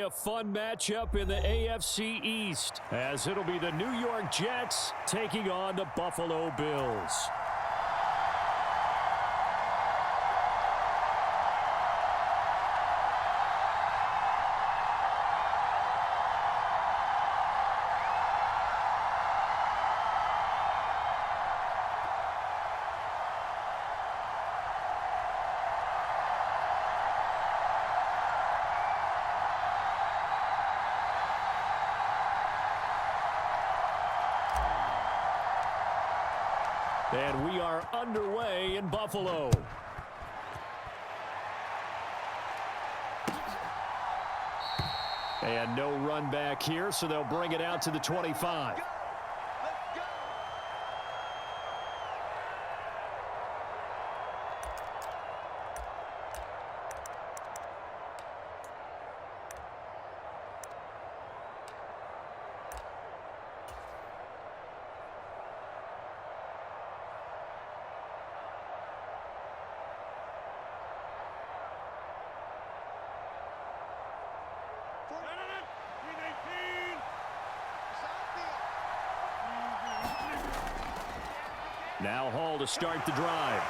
A fun matchup in the AFC East, as it'll be the New York Jets taking on the Buffalo Bills. And we are underway in Buffalo. And no run back here, so they'll bring it out to the 25. Now Hall to start the drive.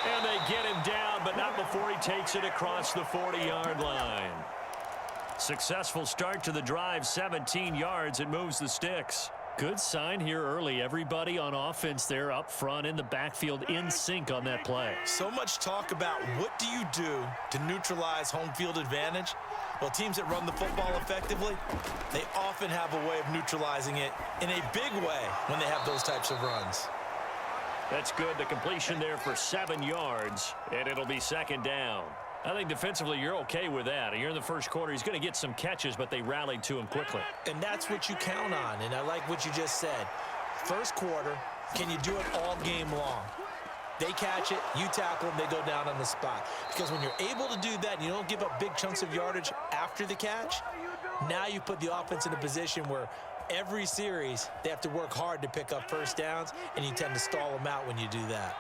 And they get him down, but not before he takes it across the 40-yard line. Successful start to the drive, 17 yards. It moves the sticks. Good sign here early. Everybody on offense there up front in the backfield in sync on that play. So much talk about what do you do to neutralize home field advantage? Well, teams that run the football effectively, they often have a way of neutralizing it in a big way when they have those types of runs. That's good. The completion there for 7 yards, and it'll be second down. I think defensively you're okay with that. You're in the first quarter. He's going to get some catches, but they rallied to him quickly. And that's what you count on, and I like what you just said. First quarter, can you do it all game long? They catch it, you tackle them, they go down on the spot. Because when you're able to do that and you don't give up big chunks of yardage after the catch, now you put the offense in a position where every series, they have to work hard to pick up first downs, and you tend to stall them out when you do that.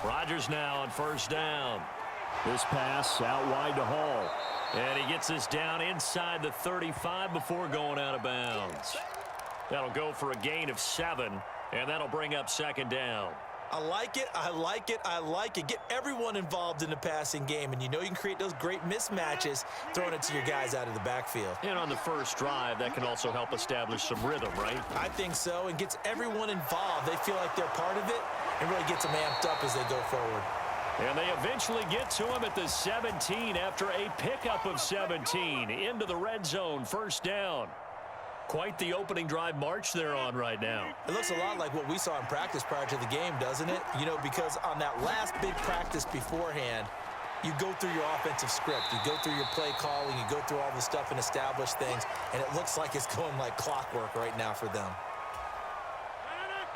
Rodgers now on first down. This pass out wide to Hall. And he gets this down inside the 35 before going out of bounds. That'll go for a gain of 7, and that'll bring up second down. I like it, I like it, I like it. Get everyone involved in the passing game, and you know you can create those great mismatches throwing it to your guys out of the backfield. And on the first drive, that can also help establish some rhythm, right? I think so, and gets everyone involved. They feel like they're part of it, and really gets them amped up as they go forward. And they eventually get to him at the 17 after a pickup of 17 into the red zone, first down. Quite the opening drive march they're on right now. It looks a lot like what we saw in practice prior to the game, doesn't it? You know, because on that last big practice beforehand, you go through your offensive script. You go through your play calling. You go through all the stuff and establish things. And it looks like it's going like clockwork right now for them.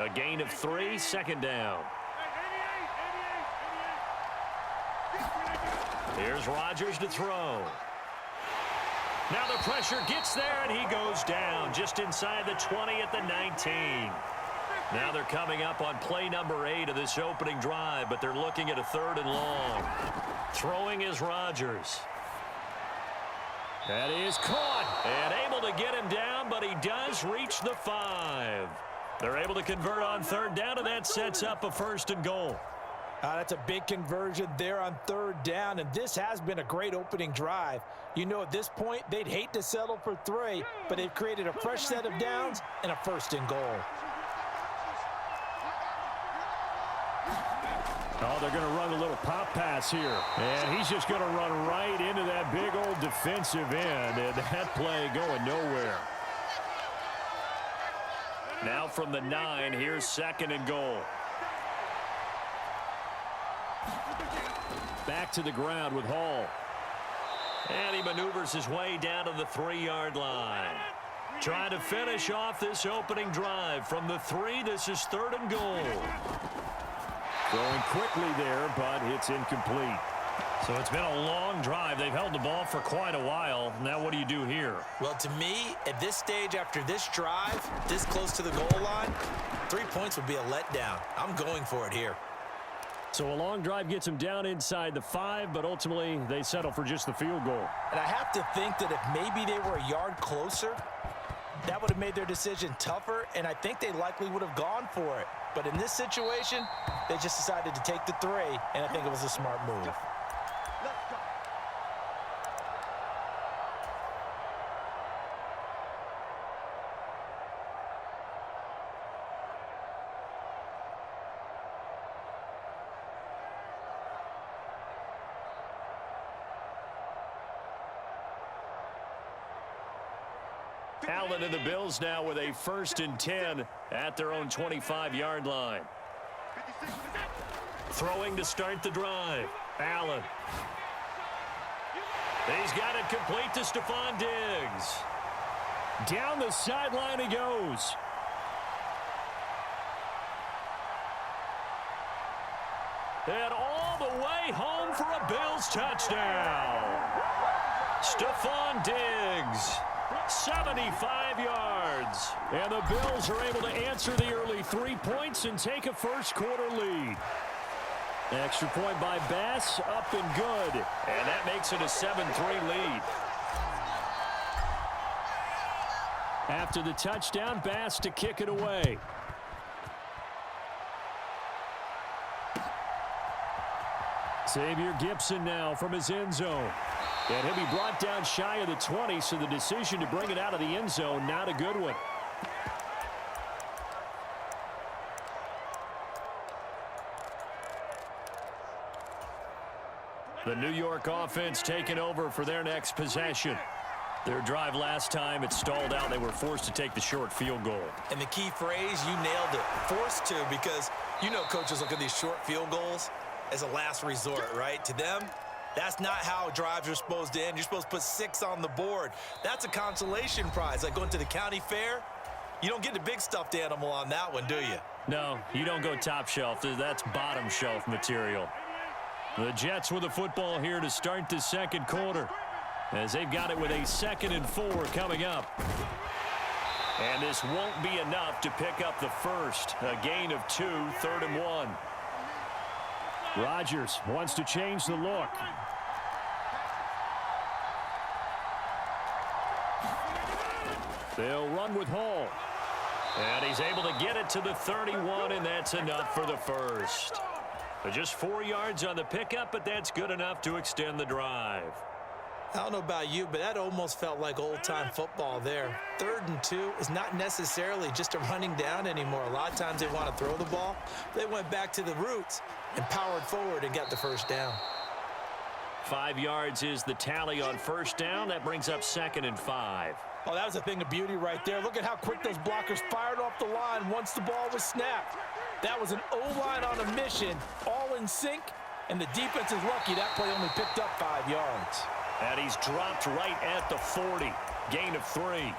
A gain of 3, second down. Here's Rodgers to throw. Now the pressure gets there, and he goes down just inside the 20 at the 19. Now they're coming up on play number 8 of this opening drive, but they're looking at a 3rd and long. Throwing is Rodgers. That is caught and able to get him down, but he does reach the 5. They're able to convert on 3rd down, and that sets up a 1st and goal. That's a big conversion there on 3rd down, and this has been a great opening drive. You know, at this point, they'd hate to settle for 3, but they've created a fresh set of downs and a 1st and goal. Oh, they're going to run a little pop pass here. And he's just going to run right into that big old defensive end, and that play going nowhere. Now from the 9, here's 2nd and goal. Back to the ground with Hall. And he maneuvers his way down to the 3-yard line. Trying to finish off this opening drive. From the 3, this is 3rd and goal. Going quickly there, but it's incomplete. So it's been a long drive. They've held the ball for quite a while. Now what do you do here? Well, to me, at this stage after this drive, this close to the goal line, 3 points would be a letdown. I'm going for it here. So a long drive gets them down inside the 5, but ultimately they settle for just the field goal. And I have to think that if maybe they were a yard closer, that would have made their decision tougher, and I think they likely would have gone for it. But in this situation, they just decided to take the 3, and I think it was a smart move. Allen and the Bills now with a 1st and 10 at their own 25-yard line. Throwing to start the drive. Allen. He's got it complete to Stephon Diggs. Down the sideline he goes. And all the way home for a Bills touchdown. Stephon Diggs. 75 yards. And the Bills are able to answer the early 3 points and take a first-quarter lead. Extra point by Bass, up and good. And that makes it a 7-3 lead. After the touchdown, Bass to kick it away. Xavier Gipson now from his end zone. And he'll be brought down shy of the 20, so the decision to bring it out of the end zone, not a good one. The New York offense taking over for their next possession. Their drive last time, it stalled out. They were forced to take the short field goal. And the key phrase, you nailed it. Forced to, because you know coaches look at these short field goals as a last resort, right? To them, that's not how drives are supposed to end. You're supposed to put 6 on the board. That's a consolation prize. Like going to the county fair, you don't get the big stuffed animal on that one, do you? No, you don't go top shelf. That's bottom shelf material. The Jets with the football here to start the second quarter, as they've got it with a 2nd and 4 coming up. And this won't be enough to pick up the first. A gain of 2, 3rd and 1. Rodgers wants to change the look. They'll run with Hall. And he's able to get it to the 31, and that's enough for the first. Just 4 yards on the pickup, but that's good enough to extend the drive. I don't know about you, but that almost felt like old-time football there. 3rd and 2 is not necessarily just a running down anymore. A lot of times they want to throw the ball. They went back to the roots and powered forward and got the first down. 5 yards is the tally on first down. That brings up 2nd and 5. Oh, that was a thing of beauty right there. Look at how quick those blockers fired off the line once the ball was snapped. That was an O-line on a mission, all in sync, and the defense is lucky that play only picked up 5 yards. And he's dropped right at the 40. Gain of 3.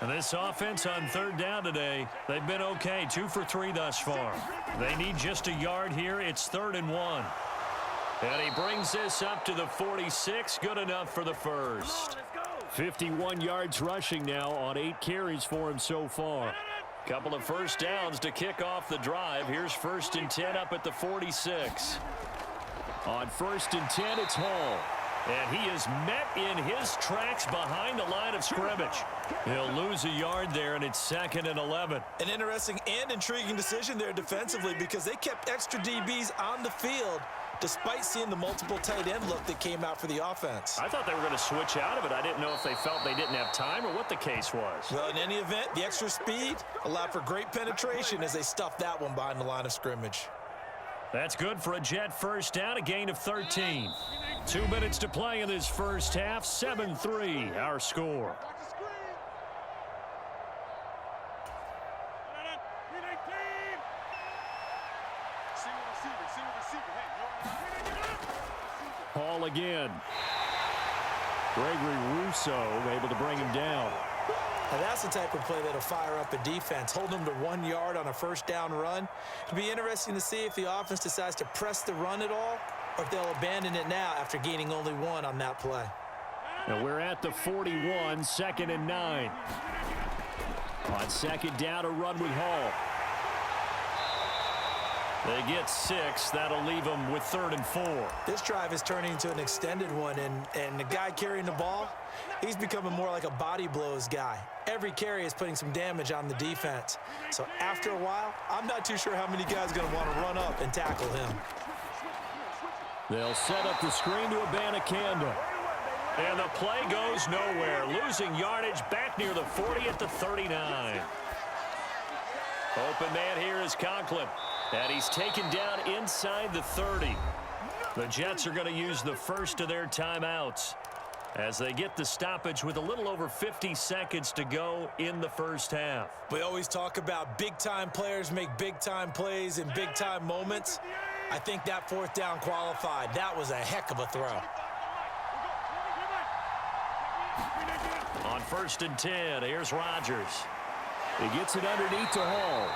And this offense on 3rd down today, they've been okay. 2 for 3 thus far. They need just a yard here. It's 3rd and 1. And he brings this up to the 46. Good enough for the first. 51 yards rushing now on 8 carries for him so far. Couple of first downs to kick off the drive. Here's 1st and 10 up at the 46. On 1st and 10, it's Hall. And he is met in his tracks behind the line of scrimmage. He'll lose a yard there, and it's 2nd and 11. An interesting and intriguing decision there defensively, because they kept extra DBs on the field despite seeing the multiple tight end look that came out for the offense. I thought they were going to switch out of it. I didn't know if they felt they didn't have time or what the case was. Well, in any event, the extra speed allowed for great penetration as they stuffed that one behind the line of scrimmage. That's good for a Jet first down, a gain of 13. 2 minutes to play in this first half. 7-3, our score. Hall again. Gregory Rousseau able to bring him down. Now that's the type of play that'll fire up a defense. Hold them to 1 yard on a first down run. It'll be interesting to see if the offense decides to press the run at all, or if they'll abandon it now after gaining only 1 on that play. Now we're at the 41, 2nd and 9. On 2nd down, a run with Hall. They get 6. That'll leave them with 3rd and 4. This drive is turning into an extended one, and the guy carrying the ball, he's becoming more like a body blows guy. Every carry is putting some damage on the defense. So after a while, I'm not too sure how many guys are going to want to run up and tackle him. They'll set up the screen to Abanikanda. And the play goes nowhere. Losing yardage back near the 40 at the 39. Open man here is Conklin. And he's taken down inside the 30. The Jets are going to use the first of their timeouts as they get the stoppage with a little over 50 seconds to go in the first half. We always talk about big-time players make big-time plays in big-time moments. I think that 4th down qualified. That was a heck of a throw. On 1st and 10, here's Rodgers. He gets it underneath to Hall.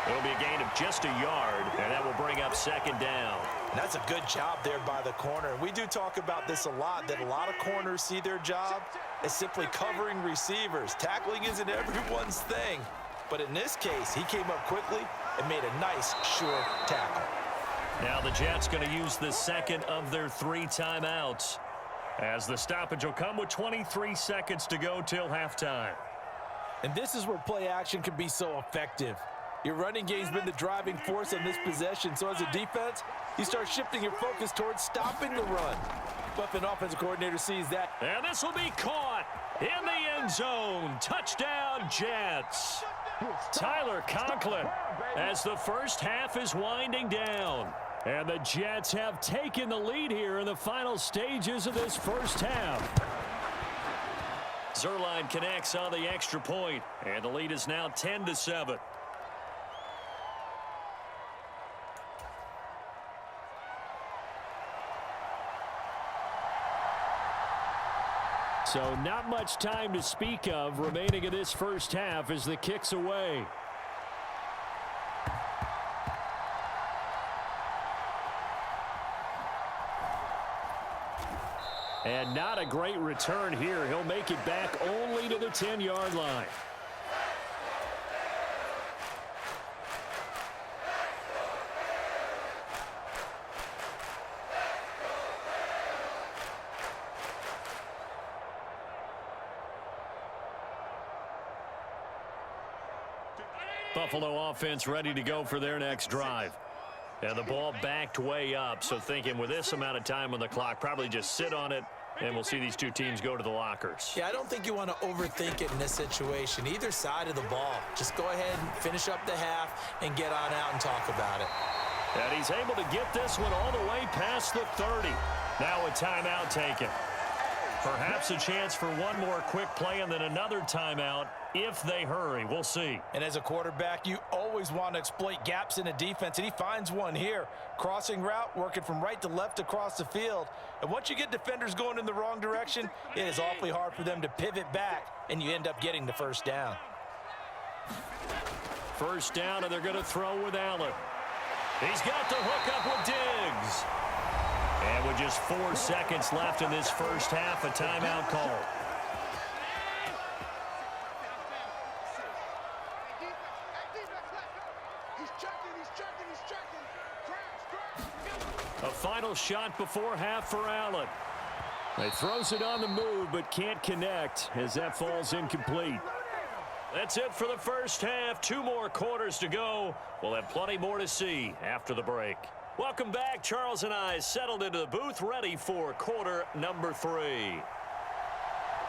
It'll be a gain of just a yard, and that will bring up 2nd down. And that's a good job there by the corner. We do talk about this a lot, that a lot of corners see their job as simply covering receivers. Tackling isn't everyone's thing. But in this case, he came up quickly and made a nice, sure tackle. Now the Jets going to use the second of their 3 timeouts, as the stoppage will come with 23 seconds to go till halftime. And this is where play action can be so effective. Your running game's been the driving force on this possession, so as a defense, you start shifting your focus towards stopping the run. But an offensive coordinator sees that. And this will be caught in the end zone. Touchdown, Jets. Tyler Conklin as the first half is winding down. And the Jets have taken the lead here in the final stages of this first half. Zerline connects on the extra point, and the lead is now 10-7. So not much time to speak of remaining in this first half as the kick's away. And not a great return here. He'll make it back only to the 10-yard line. Buffalo offense ready to go for their next drive. And the ball backed way up, so thinking with this amount of time on the clock, probably just sit on it, and we'll see these two teams go to the lockers. Yeah, I don't think you want to overthink it in this situation. Either side of the ball. Just go ahead and finish up the half and get on out and talk about it. And he's able to get this one all the way past the 30. Now a timeout taken. Perhaps a chance for one more quick play and then another timeout if they hurry. We'll see. And as a quarterback, you always want to exploit gaps in a defense, and he finds one here. Crossing route, working from right to left across the field. And once you get defenders going in the wrong direction, it is awfully hard for them to pivot back, and you end up getting the first down. First down, and they're going to throw with Allen. He's got the hook up with Diggs. And with just 4 seconds left in this first half, a timeout call. A final shot before half for Allen. He throws it on the move, but can't connect as that falls incomplete. That's it for the first half. 2 more quarters to go. We'll have plenty more to see after the break. Welcome back. Charles and I settled into the booth, ready for quarter number 3.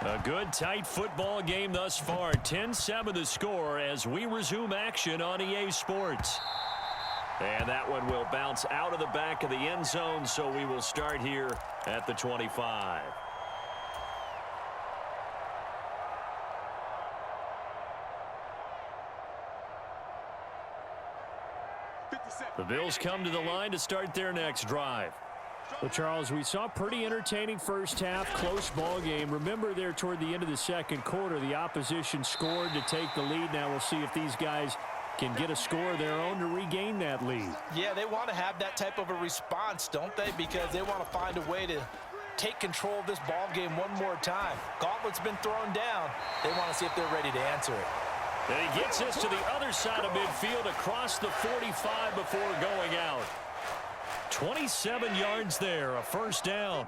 A good, tight football game thus far. 10-7 the score as we resume action on EA Sports. And that one will bounce out of the back of the end zone, so we will start here at the 25. The Bills come to the line to start their next drive. Well, Charles, we saw a pretty entertaining first half, close ball game. Remember there toward the end of the second quarter, the opposition scored to take the lead. Now we'll see if these guys can get a score of their own to regain that lead. Yeah, they want to have that type of a response, don't they? Because they want to find a way to take control of this ball game one more time. Gauntlet's been thrown down. They want to see if they're ready to answer it. And he gets this to the other side of midfield across the 45 before going out. 27 yards there, a first down.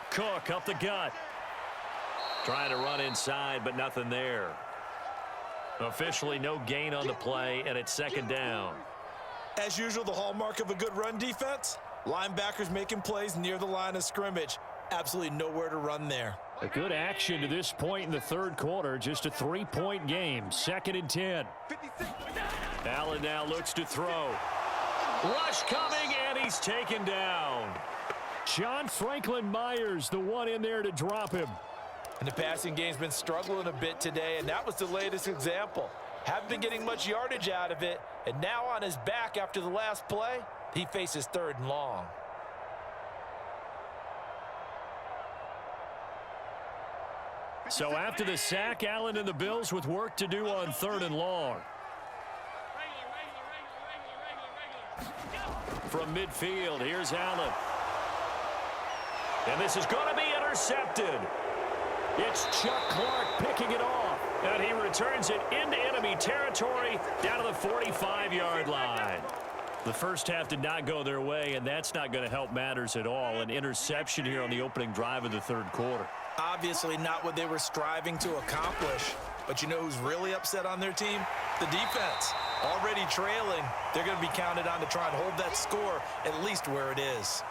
Cook up the gut. Trying to run inside, but nothing there. Officially no gain on the play, and it's second down. As usual, the hallmark of a good run defense, linebackers making plays near the line of scrimmage. Absolutely nowhere to run there. A good action to this point in the third quarter. Just a 3-point game. 2nd and 10. Allen now looks to throw. Rush coming, and he's taken down. John Franklin Myers, the one in there to drop him. And the passing game's been struggling a bit today, and that was the latest example. Haven't been getting much yardage out of it, and now on his back after the last play, he faces 3rd and long. So after the sack, Allen and the Bills with work to do on 3rd and long. From midfield, here's Allen. And this is going to be intercepted. It's Chuck Clark picking it off. And he returns it into enemy territory down to the 45-yard line. The first half did not go their way, and that's not going to help matters at all. An interception here on the opening drive of the third quarter. Obviously not what they were striving to accomplish. But you know who's really upset on their team? The defense. Already trailing, they're going to be counted on to try and hold that score at least where it is.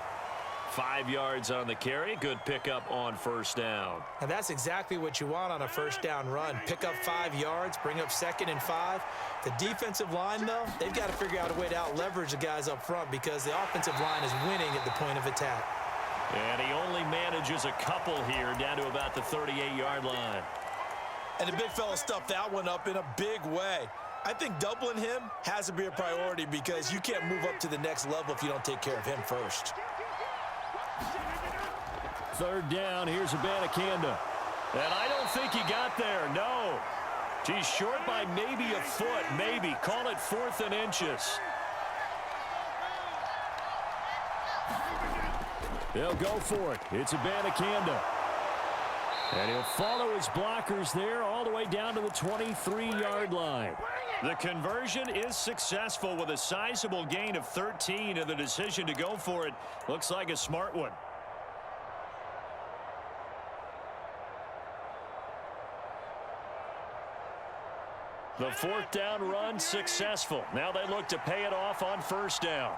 5 yards on the carry. Good pickup on first down. And that's exactly what you want on a first down run. Pick up 5 yards, bring up 2nd and 5. The defensive line, though, they've got to figure out a way to out-leverage the guys up front because the offensive line is winning at the point of attack. And he only manages a couple here down to about the 38-yard line. And the big fella stuffed that one up in a big way. I think doubling him has to be a priority because you can't move up to the next level if you don't take care of him first. 3rd down, here's Abanikanda. And I don't think he got there, no. He's short by maybe a foot, maybe. Call it 4th and inches. They'll go for it. It's Abanikanda. And he'll follow his blockers there all the way down to the 23-yard line. The conversion is successful with a sizable gain of 13, and the decision to go for it looks like a smart one. The 4th down run successful. Now they look to pay it off on first down.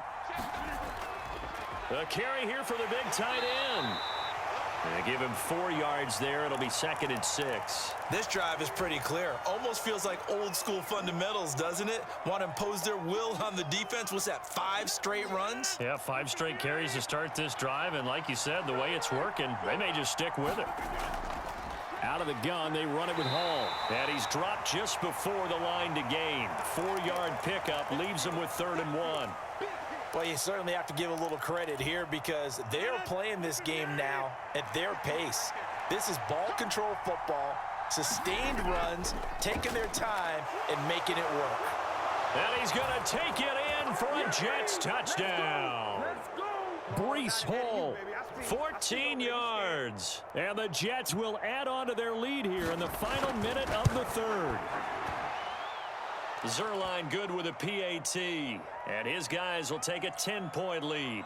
A carry here for the big tight end. And they give him 4 yards there. It'll be 2nd and 6. This drive is pretty clear. Almost feels like old school fundamentals, doesn't it? Want to impose their will on the defense. What's that, 5 straight runs? Yeah, 5 straight carries to start this drive. And like you said, the way it's working, they may just stick with it. Out of the gun, they run it with Hall. And he's dropped just before the line to gain. 4-yard pickup leaves him with 3rd and 1. Well, you certainly have to give a little credit here because they're playing this game now at their pace. This is ball control football, sustained runs, taking their time, and making it work. And he's going to take it in for a Jets touchdown. Breece Hall, 14 yards. And the Jets will add on to their lead here in the final minute of the third. Zerline good with a PAT, and his guys will take a 10-point lead.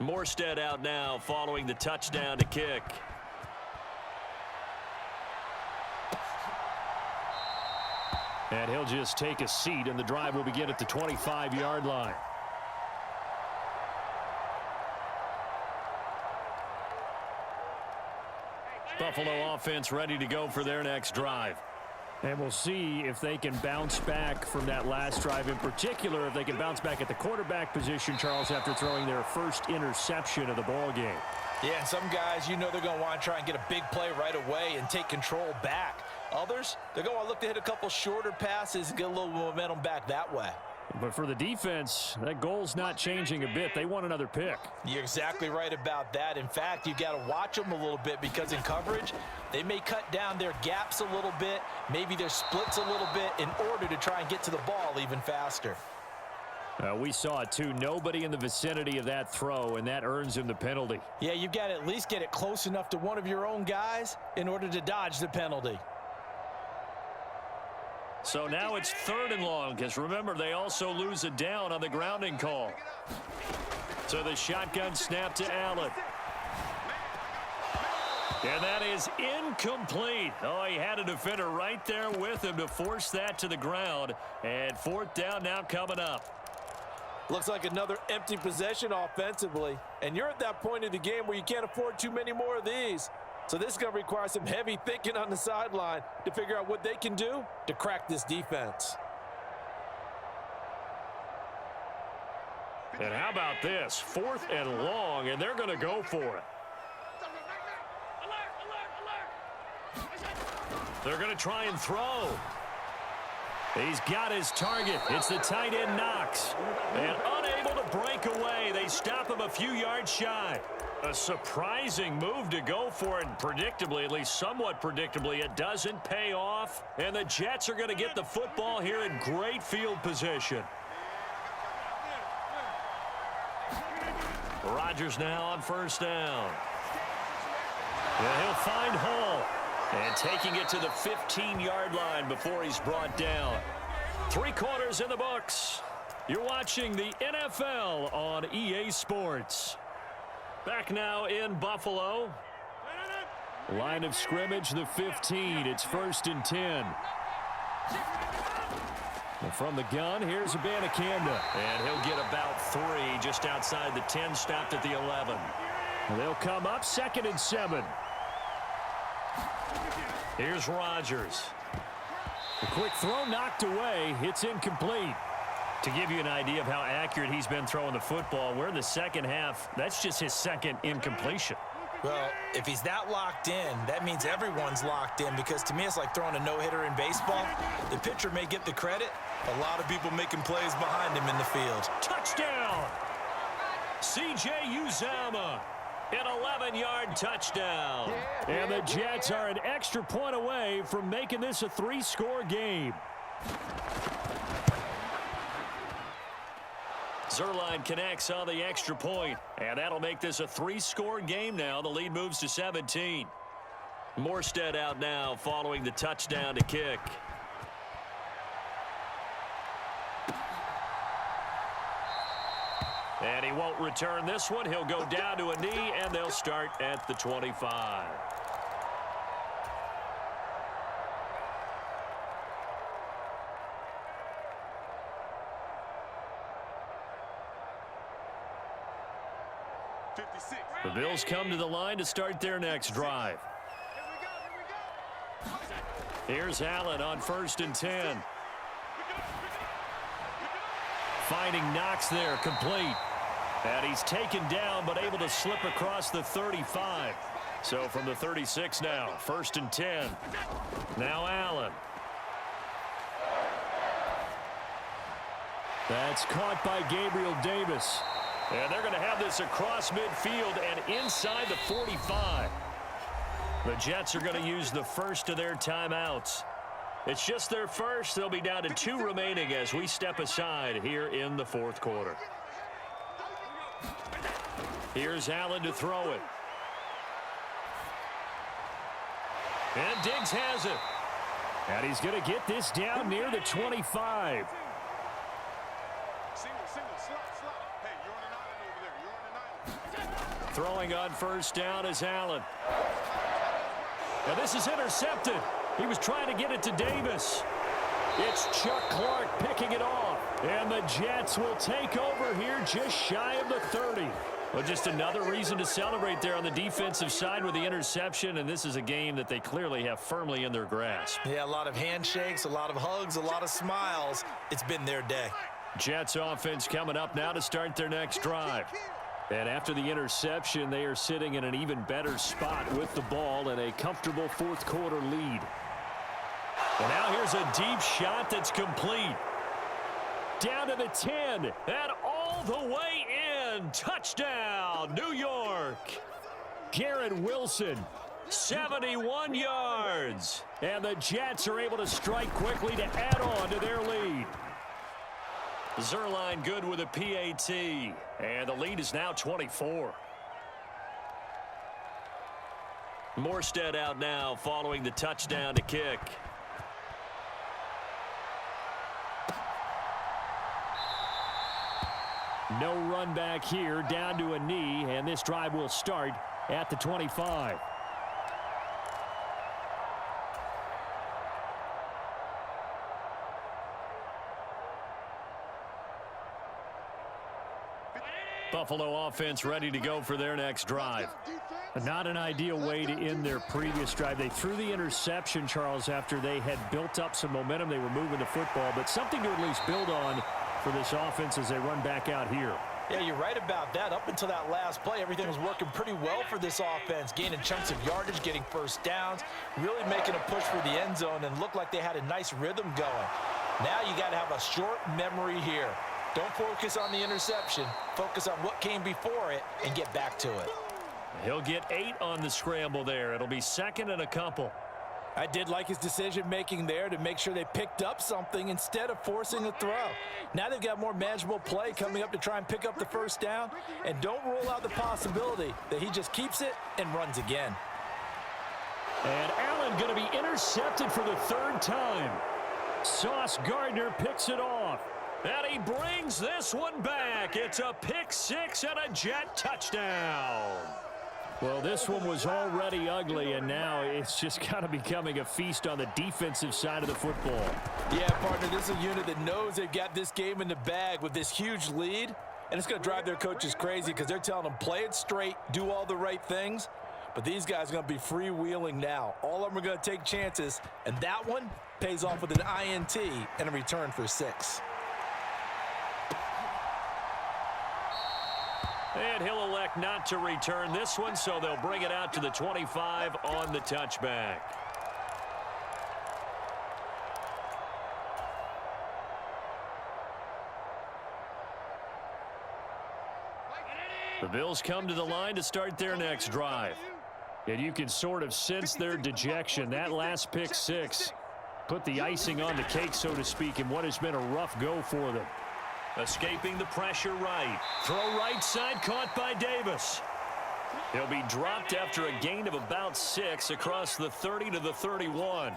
Morstead out now following the touchdown to kick. And he'll just take a seat, and the drive will begin at the 25-yard line. Buffalo offense ready to go for their next drive. And we'll see if they can bounce back from that last drive. In particular, if they can bounce back at the quarterback position, Charles, after throwing their first interception of the ball game. Yeah, some guys, you know they're going to want to try and get a big play right away and take control back. Others, they're going to look to hit a couple shorter passes and get a little momentum back that way. But for the defense, that goal's not changing a bit. They want another pick. You're exactly right about that. In fact, you've got to watch them a little bit because in coverage, they may cut down their gaps a little bit, maybe their splits a little bit in order to try and get to the ball even faster. We saw it too. Nobody in the vicinity of that throw, and that earns him the penalty. Yeah, you've got to at least get it close enough to one of your own guys in order to dodge the penalty. So now it's 3rd and long, because remember, they also lose a down on the grounding call. So the shotgun snap to Allen. And that is incomplete. Oh, he had a defender right there with him to force that to the ground. And 4th down now coming up. Looks like another empty possession offensively. And you're at that point in the game where you can't afford too many more of these. So this is going to require some heavy thinking on the sideline to figure out what they can do to crack this defense. And how about this? 4th and long, and they're going to go for it. They're going to try and throw. He's got his target. It's the tight end Knox. And unable to break away. They stop him a few yards shy. A surprising move to go for it. And predictably, at least somewhat predictably, it doesn't pay off. And the Jets are going to get the football here in great field position. Rodgers now on 1st down. And he'll find Hall. And taking it to the 15-yard line before he's brought down. 3 quarters in the books. You're watching the NFL on EA Sports. Back now in Buffalo. Line of scrimmage, the 15. It's 1st and 10. And from the gun, here's Abanikanda. And he'll get about 3 just outside the 10, stopped at the 11. And they'll come up 2nd and 7. Here's Rodgers. A quick throw knocked away. It's incomplete. To give you an idea of how accurate he's been throwing the football, we're in the 2nd half. That's just his 2nd incompletion. Well, if he's that locked in, that means everyone's locked in, because to me it's like throwing a no-hitter in baseball. The pitcher may get the credit. A lot of people making plays behind him in the field. Touchdown! C.J. Uzomah. An 11-yard touchdown. And the Jets are an extra point away from making this a 3-score game. Zerline connects on the extra point, and that'll make this a 3-score game now. The lead moves to 17. Morstead out now following the touchdown to kick. And he won't return this one. He'll go down to a knee, and they'll start at the 25. The Bills come to the line to start their next drive. Here's Allen on 1st and 10. Finding Knox there, complete. And he's taken down, but able to slip across the 35. So from the 36 now, 1st and 10. Now Allen. That's caught by Gabriel Davis. And they're going to have this across midfield and inside the 45. The Jets are going to use the first of their timeouts. It's just their first. They'll be down to 2 remaining as we step aside here in the 4th quarter. Here's Allen to throw it. And Diggs has it. And he's going to get this down near the 25. Throwing on 1st down is Allen. Now this is intercepted. He was trying to get it to Davis. It's Chuck Clark picking it off. And the Jets will take over here just shy of the 30. Well, just another reason to celebrate there on the defensive side with the interception, and this is a game that they clearly have firmly in their grasp. Yeah, a lot of handshakes, a lot of hugs, a lot of smiles. It's been their day. Jets offense coming up now to start their next drive. And after the interception, they are sitting in an even better spot with the ball and a comfortable 4th quarter lead. And now here's a deep shot that's complete. Down to the 10 and all the way in. Touchdown, New York. Garrett Wilson, 71 yards. And the Jets are able to strike quickly to add on to their lead. Zerline good with a PAT. And the lead is now 24. Morstead out now following the touchdown to kick. No run back here, down to a knee, and this drive will start at the 25. Buffalo offense ready to go for their next drive. Not an ideal way to end their previous drive. They threw the interception, Charles, after they had built up some momentum. They were moving the football, but something to at least build on for this offense as they run back out here. Yeah, you're right about that. Up until that last play, everything was working pretty well for this offense, gaining chunks of yardage, getting first downs, really making a push for the end zone, and looked like they had a nice rhythm going. Now you got to have a short memory here. Don't focus on the interception. Focus on what came before it and get back to it. He'll get 8 on the scramble there. It'll be second and a couple. I did like his decision-making there to make sure they picked up something instead of forcing a throw. Now they've got more manageable play coming up to try and pick up the first down, and don't rule out the possibility that he just keeps it and runs again. And Allen going to be intercepted for the 3rd time. Sauce Gardner picks it off. And he brings this one back. It's a pick 6 and a Jet touchdown. Well, this one was already ugly, and now it's just kind of becoming a feast on the defensive side of the football. Yeah, partner, this is a unit that knows they've got this game in the bag with this huge lead, and it's going to drive their coaches crazy because they're telling them play it straight, do all the right things, but these guys are going to be freewheeling now. All of them are going to take chances, and that one pays off with an INT and a return for 6. And he'll elect not to return this one, so they'll bring it out to the 25 on the touchback. The Bills come to the line to start their next drive. And you can sort of sense their dejection. That last pick 6 put the icing on the cake, so to speak, in what has been a rough go for them. Escaping the pressure right. Throw right side caught by Davis. He'll be dropped after a gain of about 6 across the 30 to the 31.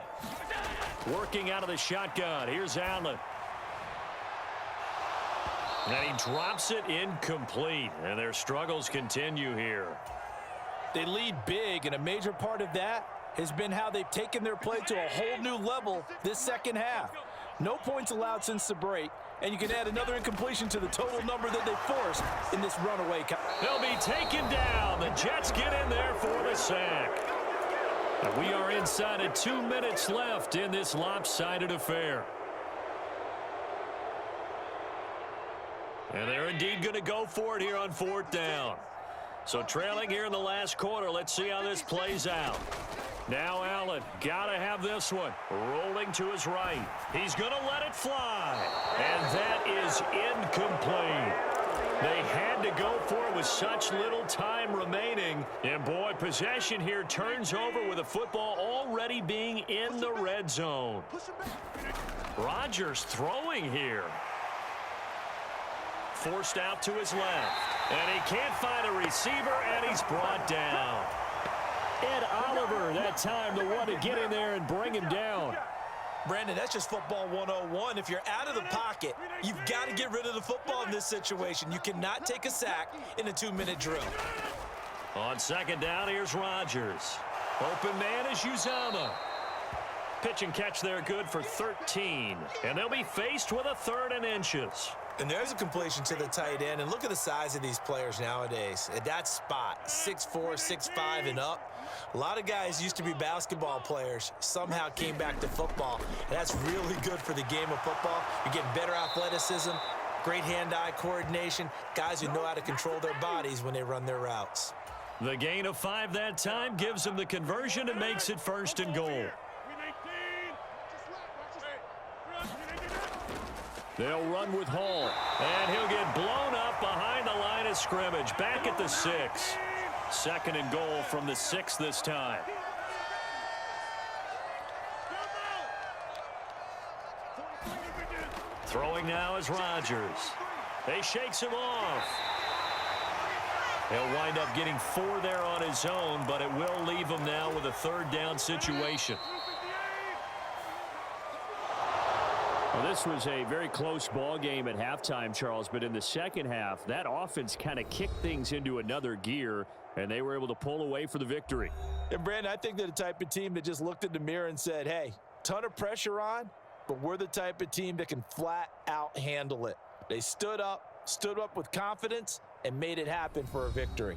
Working out of the shotgun. Here's Allen. And he drops it incomplete. And their struggles continue here. They lead big, and a major part of that has been how they've taken their play to a whole new level this second half. No points allowed since the break, and you can add another incompletion to the total number that they forced in this runaway. They'll be taken down. The Jets get in there for the sack. And we are inside of 2 minutes left in this lopsided affair. And they're indeed going to go for it here on 4th down. So trailing here in the last quarter. Let's see how this plays out. Now Allen, gotta have this one. Rolling to his right. He's gonna let it fly. And that is incomplete. They had to go for it with such little time remaining. And boy, possession here turns over with the football already being in the red zone. Rodgers throwing here. Forced out to his left. And he can't find a receiver, and he's brought down. Ed Oliver, that time, the one to get in there and bring him down. Brandon, that's just football 101. If you're out of the pocket, you've got to get rid of the football in this situation. You cannot take a sack in a 2-minute drill. On 2nd down, here's Rodgers. Open man is Uzama. Pitch and catch there good for 13. And they'll be faced with a 3rd and inches. And there's a completion to the tight end. And look at the size of these players nowadays. At that spot, 6'4", 6'5", and up. A lot of guys used to be basketball players, somehow came back to football. And that's really good for the game of football. You're getting better athleticism, great hand-eye coordination, guys who know how to control their bodies when they run their routes. The gain of 5 that time gives them the conversion and makes it 1st and goal. They'll run with Hall, and he'll get blown up behind the line of scrimmage. Back at the 6. 2nd and goal from the 6 this time. Throwing now is Rodgers. He shakes him off. He'll wind up getting 4 there on his own, but it will leave him now with a 3rd down situation. Well, this was a very close ball game at halftime, Charles, but in the second half, that offense kind of kicked things into another gear, and they were able to pull away for the victory. And, Brandon, I think they're the type of team that just looked in the mirror and said, hey, ton of pressure on, but we're the type of team that can flat out handle it. They stood up with confidence, and made it happen for a victory.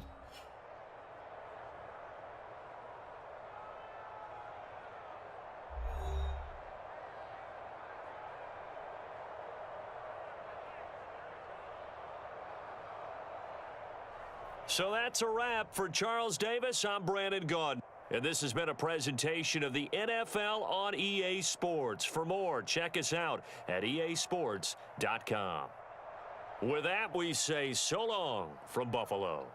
So that's a wrap for Charles Davis. I'm Brandon Gaudin. And this has been a presentation of the NFL on EA Sports. For more, check us out at easports.com. With that, we say so long from Buffalo.